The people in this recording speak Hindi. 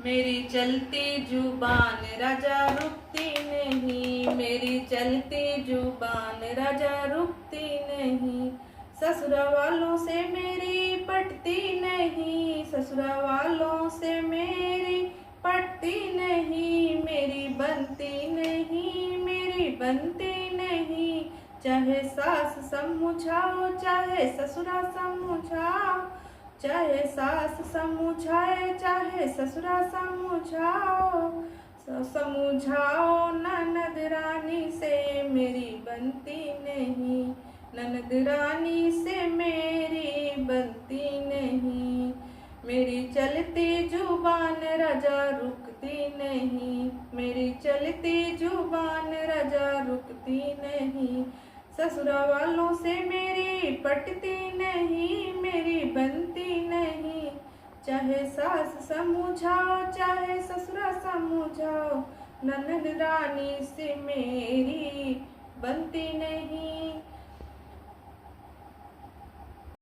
मेरी चलती जुबान राजा रुकती नहीं, मेरी चलती जुबान राजा रुकती नहीं। ससुर वालों से मेरी पटती नहीं, ससुर वालों से मेरी पटती नहीं, मेरी बनती नहीं, मेरी बनती नहीं। चाहे सास समझाओ चाहे ससुरा समझाओ, चाहे सास समझाए चाहे ससुरा समझाओ, समझाओ ननद रानी से मेरी बनती नहीं, ननद रानी से मेरी बनती नहीं। मेरी चलती जुबान राजा रुकती नहीं, मेरी चलती जुबान राजा रुकती नहीं। ससुर वालों से मेरी पटती नहीं, मेरी बनती नहीं। चाहे सास समझाओ चाहे ससुरा समझाओ, ननद रानी से मेरी बनती